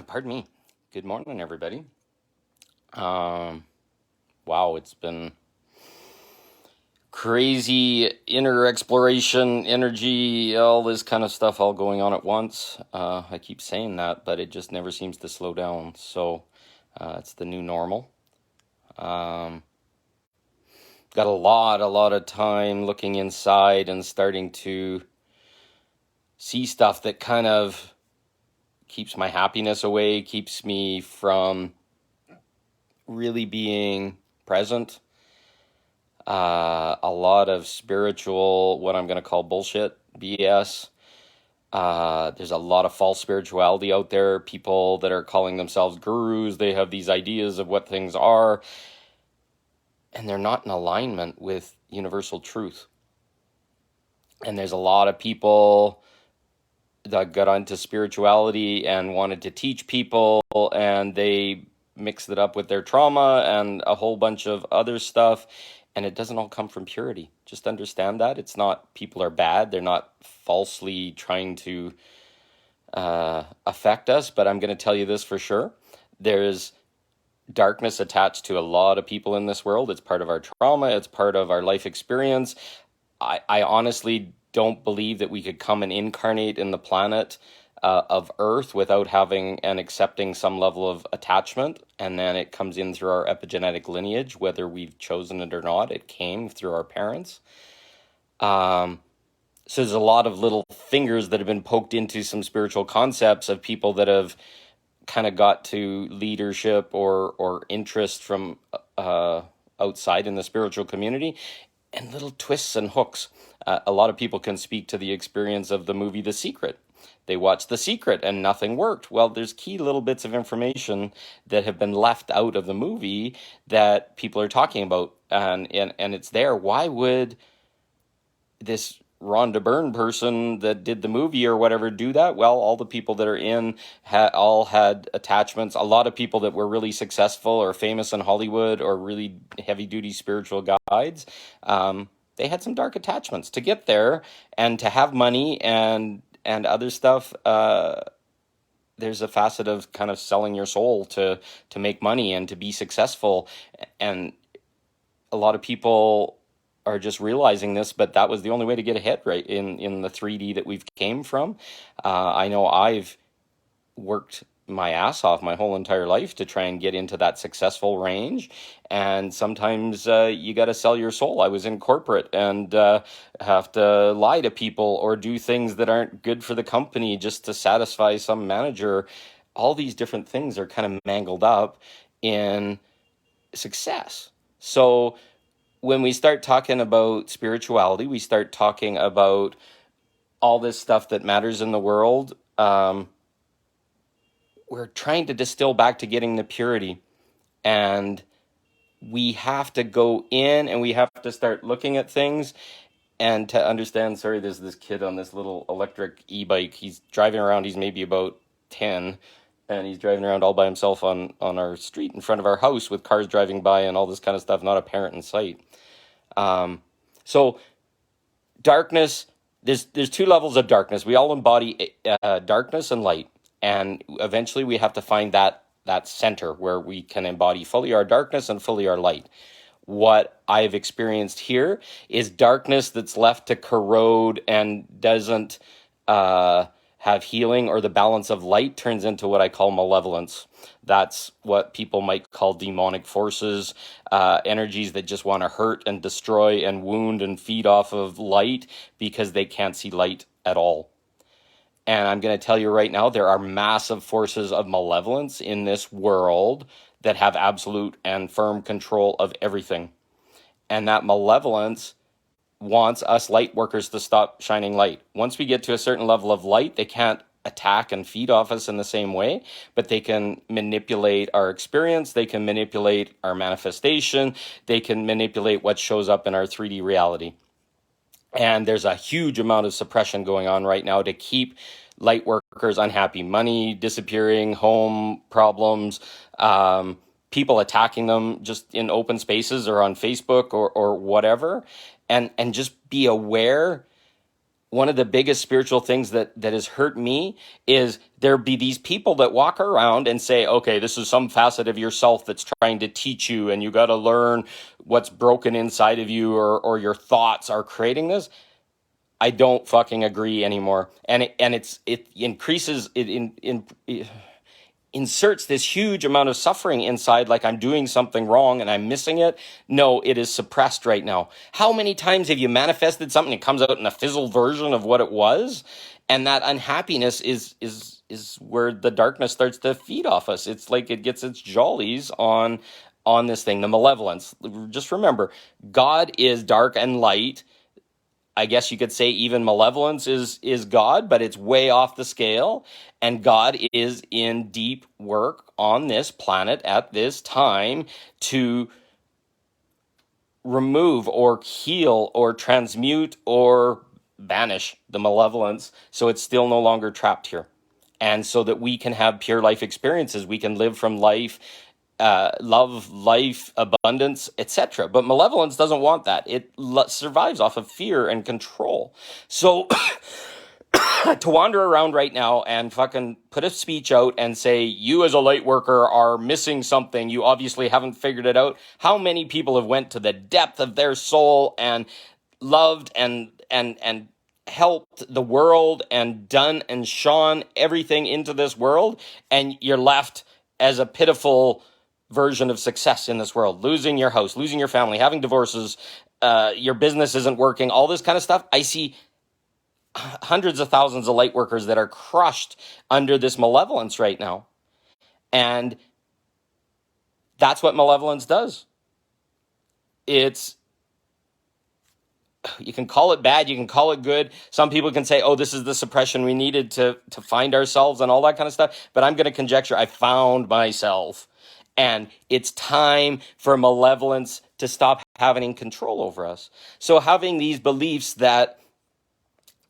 Pardon me. Good morning, everybody. Um, wow, it's been crazy inner exploration, energy, all this kind of stuff all going on at once. I keep saying that, but it just never seems to slow down. So it's the new normal. Um, got a lot of time looking inside and starting to see stuff that kind of keeps my happiness away, keeps me from really being present. A lot of spiritual, what I'm going to call bullshit, BS. There's a lot of false spirituality out there. People that are calling themselves gurus, they have these ideas of what things are, and they're not in alignment with universal truth. And there's a lot of people that got into spirituality and wanted to teach people, and they mixed it up with their trauma and a whole bunch of other stuff. And it doesn't all come from purity. Just understand that. It's not people are bad. They're not falsely trying to affect us. But I'm going to tell you this for sure. There's darkness attached to a lot of people in this world. It's part of our trauma. It's part of our life experience. I honestly don't believe that we could come and incarnate in the planet of Earth without having and accepting some level of attachment. And then it comes in through our epigenetic lineage, whether we've chosen it or not. It came through our parents. So there's a lot of little fingers that have been poked into some spiritual concepts of people that have kind of got to leadership or interest from outside in the spiritual community, and little twists and hooks. A lot of people can speak to the experience of the movie The Secret. They watched The Secret and nothing worked. Well, there's key little bits of information that have been left out of the movie that people are talking about, and it's there. Why would this Rhonda Byrne person that did the movie or whatever do that? Well, all the people that are in all had attachments. A lot of people that were really successful or famous in Hollywood or really heavy duty spiritual guides, they had some dark attachments to get there and to have money and other stuff. There's a facet of kind of selling your soul to make money and to be successful, and a lot of people are just realizing this, but that was the only way to get ahead, right, in the 3D that we've came from. I know I've worked my ass off my whole entire life to try and get into that successful range, and sometimes you got to sell your soul. I was in corporate and have to lie to people or do things that aren't good for the company just to satisfy some manager. All these different things are kind of mangled up in success. So when we start talking about spirituality, we start talking about all this stuff that matters in the world. We're trying to distill back to getting the purity, and we have to go in and we have to start looking at things and to understand. Sorry, there's this kid on this little electric e-bike. He's driving around. He's maybe about 10, and he's driving around all by himself on our street in front of our house with cars driving by and all this kind of stuff, not a parent in sight. So darkness, there's two levels of darkness. We all embody darkness and light, and eventually we have to find that center where we can embody fully our darkness and fully our light. What I've experienced here is darkness that's left to corrode and doesn't have healing, or the balance of light turns into what I call malevolence. That's what people might call demonic forces, energies that just want to hurt and destroy and wound and feed off of light because they can't see light at all. And I'm going to tell you right now, there are massive forces of malevolence in this world that have absolute and firm control of everything. And that malevolence wants us light workers to stop shining light. Once we get to a certain level of light, they can't attack and feed off us in the same way, but they can manipulate our experience, they can manipulate our manifestation, they can manipulate what shows up in our 3D reality. And there's a huge amount of suppression going on right now to keep light workers unhappy. Money disappearing, home problems, people attacking them just in open spaces or on Facebook or whatever. And just be aware one of the biggest spiritual things that has hurt me is there be these people that walk around and say, okay, this is some facet of yourself that's trying to teach you, and you got to learn what's broken inside of you, or your thoughts are creating this. I don't fucking agree anymore. And it increases, it inserts this huge amount of suffering inside, like I'm doing something wrong and I'm missing it. No, it is suppressed right now. How many times have you manifested something and it comes out in a fizzled version of what it was? And that unhappiness is where the darkness starts to feed off us. It's like it gets its jollies on this thing, the malevolence. Just remember, God is dark and light. I guess you could say even malevolence is God, but it's way off the scale. And God is in deep work on this planet at this time to remove or heal or transmute or banish the malevolence, so it's still no longer trapped here. And so that we can have pure life experiences. We can live from life, love, life, abundance, etc. But malevolence doesn't want that. It survives off of fear and control. So to wander around right now and fucking put a speech out and say, you as a light worker are missing something, you obviously haven't figured it out. How many people have went to the depth of their soul and loved and helped the world and done and shone everything into this world, and you're left as a pitiful version of success in this world, losing your house, losing your family, having divorces, your business isn't working, all this kind of stuff. I see hundreds of thousands of light workers that are crushed under this malevolence right now. And that's what malevolence does. You can call it bad, you can call it good. Some people can say, oh, this is the suppression we needed to find ourselves and all that kind of stuff. But I'm going to conjecture I found myself. And it's time for malevolence to stop having control over us. So having these beliefs that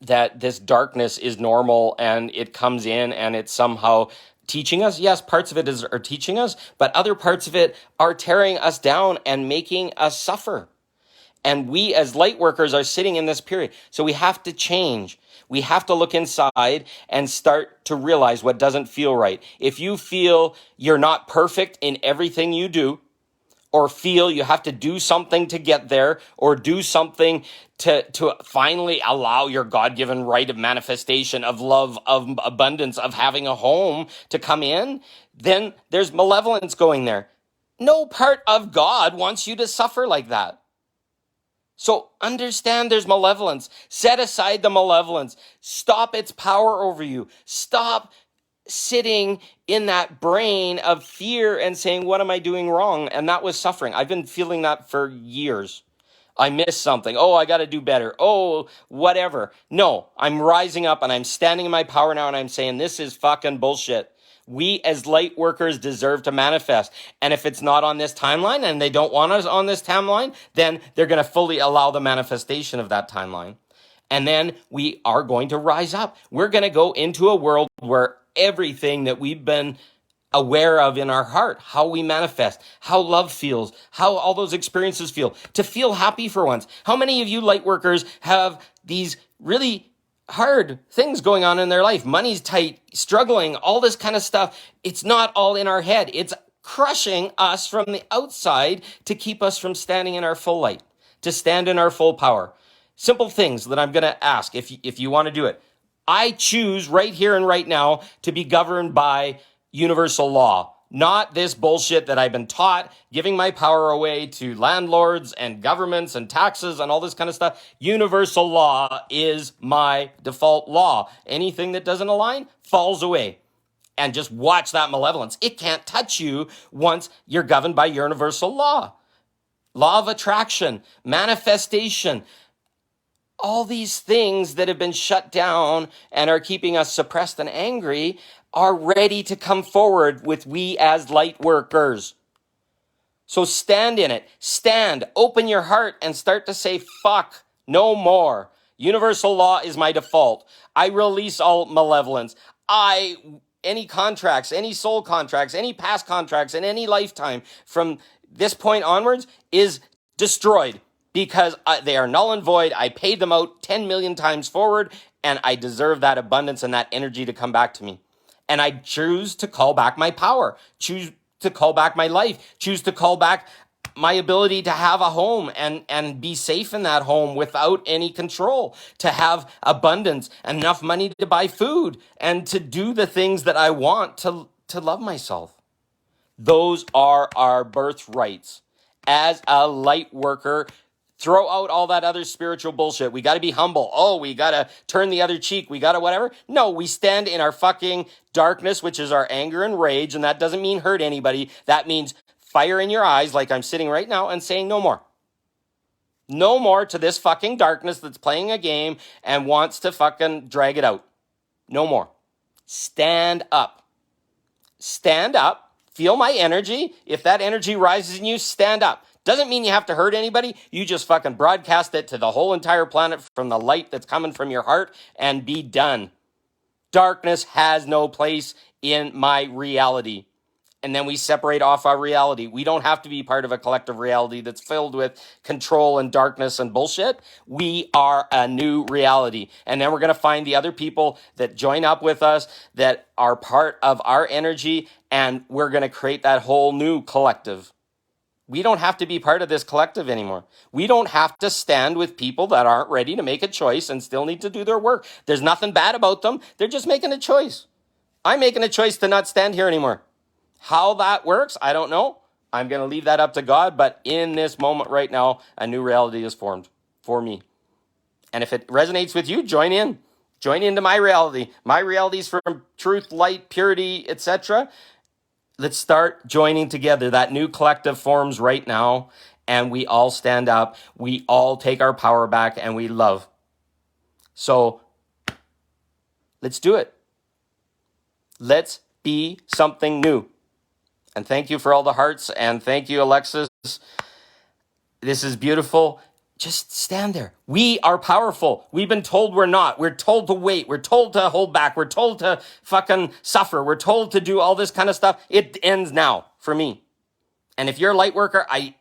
this darkness is normal and it comes in and it's somehow teaching us. Yes, parts of it are teaching us, but other parts of it are tearing us down and making us suffer. And we as light workers are sitting in this period. So we have to change. We have to look inside and start to realize what doesn't feel right. If you feel you're not perfect in everything you do, or feel you have to do something to get there, or do something to finally allow your God-given right of manifestation, of love, of abundance, of having a home to come in, then there's malevolence going there. No part of God wants you to suffer like that. So understand there's malevolence. Set aside the malevolence. Stop its power over you. Stop sitting in that brain of fear and saying, what am I doing wrong? And that was suffering. I've been feeling that for years. I missed something. Oh, I got to do better. Oh, whatever. No, I'm rising up and I'm standing in my power now and I'm saying, this is fucking bullshit. We as light workers deserve to manifest. And if it's not on this timeline and they don't want us on this timeline, then they're going to fully allow the manifestation of that timeline. And then we are going to rise up. We're going to go into a world where everything that we've been aware of in our heart, how we manifest, how love feels, how all those experiences feel, to feel happy for once. How many of you light workers have these really hard things going on in their life? Money's tight, struggling, all this kind of stuff. It's not all in our head. It's crushing us from the outside to keep us from standing in our full light, to stand in our full power. Simple things that I'm going to ask if you want to do it. I choose right here and right now to be governed by universal law, not this bullshit that I've been taught, giving my power away to landlords and governments and taxes and all this kind of stuff. Universal law is my default law. Anything that doesn't align falls away. And just watch that malevolence. It can't touch you once you're governed by universal law. Law of attraction, manifestation, all these things that have been shut down and are keeping us suppressed and angry are ready to come forward with we as light workers. So stand in it. Stand, open your heart and start to say, fuck, no more. Universal law is my default. I release all malevolence. Any contracts, any soul contracts, any past contracts in any lifetime from this point onwards is destroyed. because they are null and void. I paid them out 10 million times forward, and I deserve that abundance and that energy to come back to me. And I choose to call back my power, choose to call back my life, choose to call back my ability to have a home and be safe in that home without any control, to have abundance, enough money to buy food, and to do the things that I want to love myself. Those are our birthrights. As a light worker, throw out all that other spiritual bullshit. We got to be humble. Oh, we got to turn the other cheek. We got to whatever. No, we stand in our fucking darkness, which is our anger and rage. And that doesn't mean hurt anybody. That means fire in your eyes like I'm sitting right now and saying no more. No more to this fucking darkness that's playing a game and wants to fucking drag it out. No more. Stand up. Stand up. Feel my energy. If that energy rises in you, stand up. Doesn't mean you have to hurt anybody. You just fucking broadcast it to the whole entire planet from the light that's coming from your heart and be done. Darkness has no place in my reality. And then we separate off our reality. We don't have to be part of a collective reality that's filled with control and darkness and bullshit. We are a new reality. And then we're going to find the other people that join up with us that are part of our energy, and we're going to create that whole new collective. We don't have to be part of this collective anymore. We don't have to stand with people that aren't ready to make a choice and still need to do their work. There's nothing bad about them. They're just making a choice. I'm making a choice to not stand here anymore. How that works, I don't know. I'm going to leave that up to God. But in this moment right now, a new reality is formed for me. And if it resonates with you, join in. Join into my reality. My reality is from truth, light, purity, etc. Let's start joining together. That new collective forms right now. And we all stand up. We all take our power back and we love. So let's do it. Let's be something new. And thank you for all the hearts. And thank you, Alexis. This is beautiful. Just stand there. We are powerful. We've been told we're not. We're told to wait. We're told to hold back. We're told to fucking suffer. We're told to do all this kind of stuff. It ends now for me. And if you're a light worker, I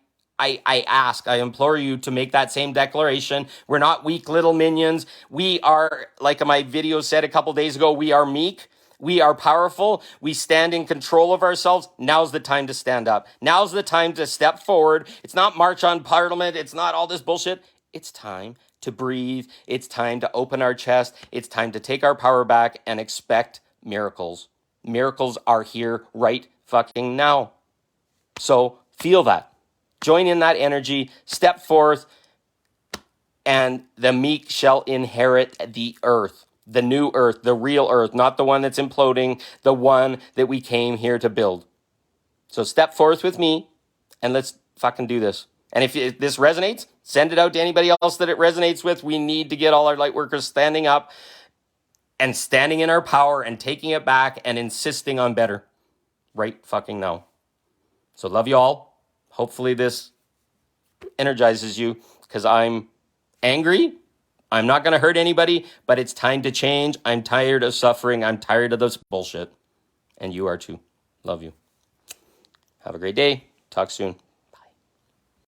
implore you to make that same declaration. We're not weak little minions. We are, like my video said a couple days ago, we are meek. We are powerful. We stand in control of ourselves. Now's the time to stand up. Now's the time to step forward. It's not march on Parliament. It's not all this bullshit. It's time to breathe. It's time to open our chest. It's time to take our power back and expect miracles. Miracles are here right fucking now. So feel that. Join in that energy. Step forth, and the meek shall inherit the earth. The new earth, the real earth, not the one that's imploding, the one that we came here to build. So step forth with me and let's fucking do this. And if this resonates, send it out to anybody else that it resonates with. We need to get all our light workers standing up and standing in our power and taking it back and insisting on better right fucking now. So love you all. Hopefully this energizes you because I'm angry. I'm not going to hurt anybody, but it's time to change. I'm tired of suffering. I'm tired of this bullshit. And you are too. Love you. Have a great day. Talk soon.